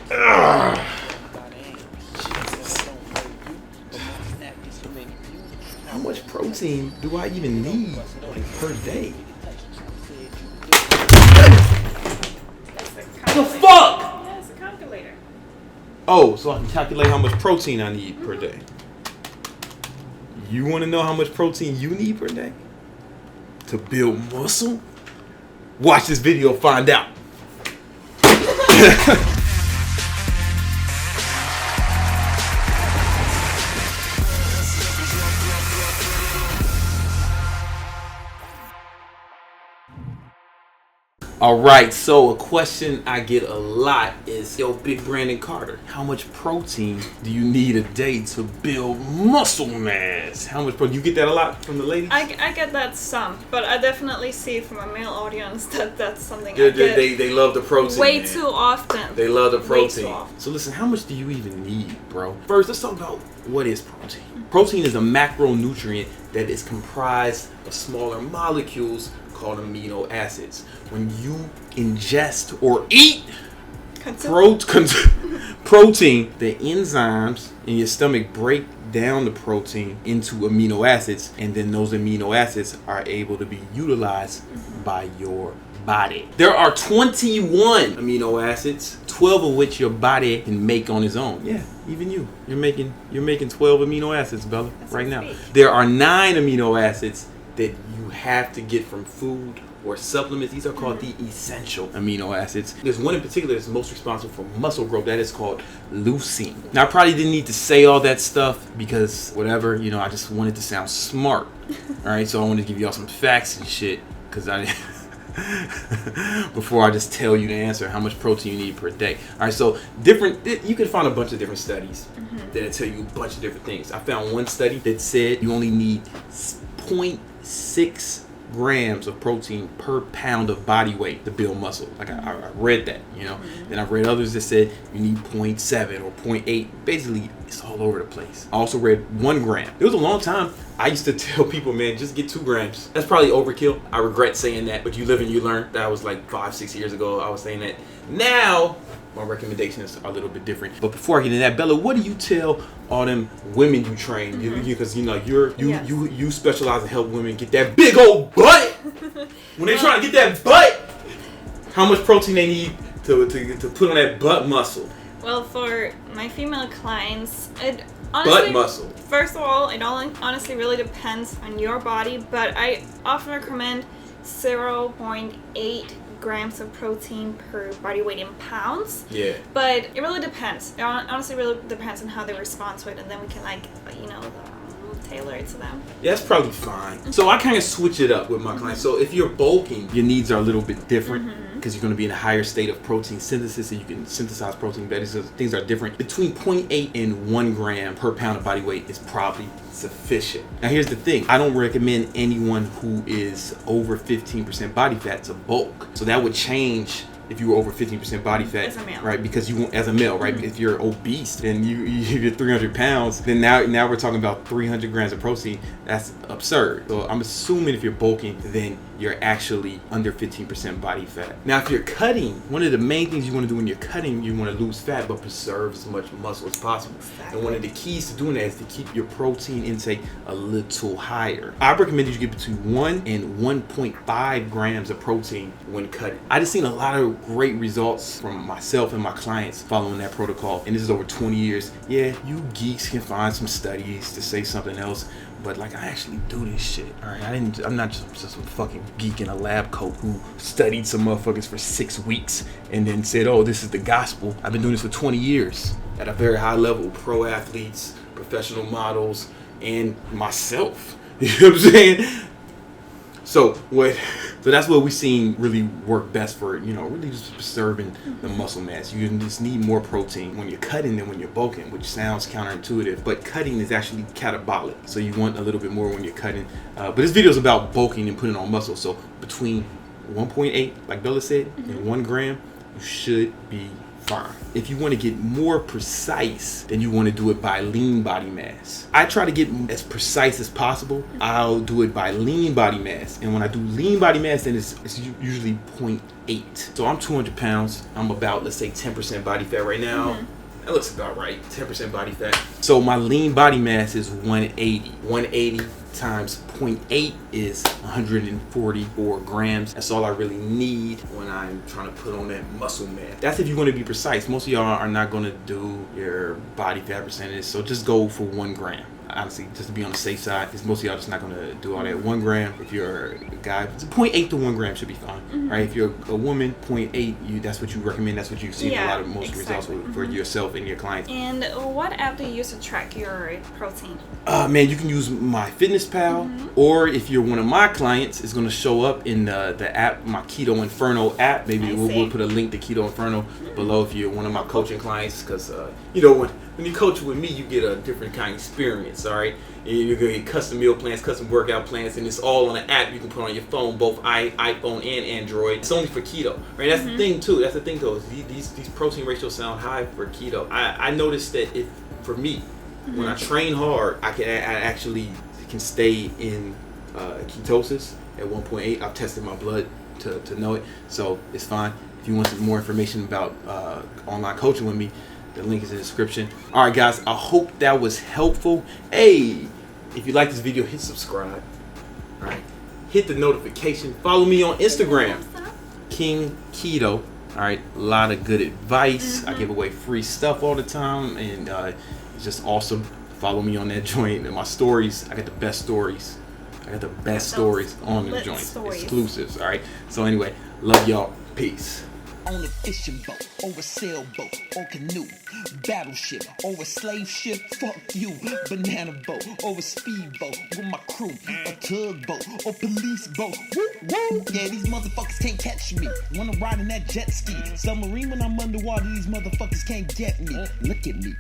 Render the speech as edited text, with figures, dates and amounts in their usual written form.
Ugh. How much protein do I even need per day? The fuck? Yeah, it's a calculator. Oh, so I can calculate how much protein I need per day. You want to know how much protein you need per day to build muscle? Watch this video, find out. Alright, so a question I get a lot is, yo, Big Brandon Carter, how much protein do you need a day to build muscle mass? How much protein? You get that a lot from the ladies? I get that some, but I definitely see from a male audience that that's something I get They love the protein. way man. too often. They love the Way protein. too often. So listen, how much do you even need, bro? First, let's talk about what is protein. Protein is a macronutrient that is comprised of smaller molecules called amino acids. When you ingest or eat protein, the enzymes in your stomach break down the protein into amino acids, and then those amino acids are able to be utilized by your body. There are 21 amino acids, 12 of which your body can make on its own. Yeah, even you. You're making 12 amino acids, Bella, right now. There are 9 amino acids that you have to get from food or supplements. These are called the essential amino acids. There's one in particular that's most responsible for muscle growth. That is called leucine. Now, I probably didn't need to say all that stuff because whatever, I just wanted to sound smart. All right, so I wanted to give y'all some facts and shit because I before I just tell you the answer, how much protein you need per day. All right, so you can find a bunch of different studies that'll tell you a bunch of different things. I found one study that said you only need 0.6 grams of protein per pound of body weight to build muscle. Like I read that, Then I've read others that said you need 0.7 or 0.8. Basically, it's all over the place. I also read 1 gram. It was a long time. I used to tell people, man, just get 2 grams. That's probably overkill. I regret saying that, but you live and you learn. That was like 5-6 years ago. I was saying that. Now, my recommendations are a little bit different. But before I get into that, Bella, what do you tell all them women you train? Because you specialize in help women get that big old butt. When they trying to get that butt, how much protein they need to put on that butt muscle? Well, for my female clients, it honestly, butt muscle. First of all, it honestly really depends on your body, but I often recommend 0.8 grams of protein per body weight in pounds. Yeah. But it really depends. It honestly really depends on how they respond to it, and then we can tailor it to them. Yeah, that's probably fine. So I kind of switch it up with my clients. So if you're bulking, your needs are a little bit different because you're going to be in a higher state of protein synthesis, so you can synthesize protein better. So things are different. Between 0.8 and 1 gram per pound of body weight is probably sufficient. Now here's the thing. I don't recommend anyone who is over 15% body fat to bulk. So that would change if you were over 15% body fat, as a male. right? Because you, as a male, right? If you're obese and you're 300 pounds, then now we're talking about 300 grams of protein. That's absurd. So I'm assuming if you're bulking, then you're actually under 15% body fat. Now, if you're cutting, one of the main things you want to do when you're cutting, you want to lose fat but preserve as much muscle as possible. Exactly. And one of the keys to doing that is to keep your protein intake a little higher. I recommend you get between 1 and 1.5 grams of protein when cutting. I just seen a lot of great results from myself and my clients following that protocol, and this is over 20 years. Yeah, you geeks can find some studies to say something else, but I actually do this shit. All right, I'm not just some fucking geek in a lab coat who studied some motherfuckers for 6 weeks and then said, oh, this is the gospel. I've been doing this for 20 years at a very high level. Pro athletes, professional models, and myself. You know what I'm saying? So that's what we've seen really work best for, really just preserving the muscle mass. You just need more protein when you're cutting than when you're bulking, which sounds counterintuitive, but cutting is actually catabolic. So you want a little bit more when you're cutting. But this video is about bulking and putting on muscle. So between 1.8, like Bella said, and 1 gram, you should be fine. If you want to get more precise, then you want to do it by lean body mass. I try to get as precise as possible. I'll do it by lean body mass. And when I do lean body mass, then it's usually 0.8. So I'm 200 pounds. I'm about, let's say, 10% body fat right now. That looks about right, 10% body fat. So my lean body mass is 180. 180 times 0.8 is 144 grams. That's all I really need when I'm trying to put on that muscle mass. That's if you want to be precise. Most of y'all are not going to do your body fat percentage, so just go for 1 gram. Honestly, just to be on the safe side, because most of y'all just not gonna do all that. 1 gram, if you're a guy, 0.8 to 1 gram should be fine, right? If you're a woman, 0.8, that's what you recommend. That's what you see a lot of most results for yourself and your clients. And what app do you use to track your protein? Man, you can use MyFitnessPal, or if you're one of my clients, it's gonna show up in the app, my Keto Inferno app. Maybe we'll put a link to Keto Inferno below if you're one of my coaching clients, because you know when you coach with me, you get a different kind of experience, all right? You're going to get custom meal plans, custom workout plans, and it's all on an app you can put on your phone, both iPhone and Android. It's only for keto, right? That's the thing, too. That's the thing, though. These protein ratios sound high for keto. I noticed that for me, when I train hard, I actually can stay in ketosis at 1.8. I've tested my blood to know it, so it's fine. If you want some more information about online coaching with me, the link is in the description. All right, guys, I hope that was helpful. Hey, if you like this video, hit subscribe. All right, hit the notification. Follow me on Instagram, King Keto. All right, a lot of good advice. I give away free stuff all the time, and it's just awesome. Follow me on that joint and my stories. I got the best stories. On the joints, exclusives. All right. So anyway, love y'all. Peace. On a fishing boat, or a sailboat, or canoe, battleship, or a slave ship, fuck you, banana boat, or a speedboat with my crew, a tugboat, or police boat, woo, woo, yeah, these motherfuckers can't catch me, wanna ride in that jet ski, submarine when I'm underwater, these motherfuckers can't get me, look at me.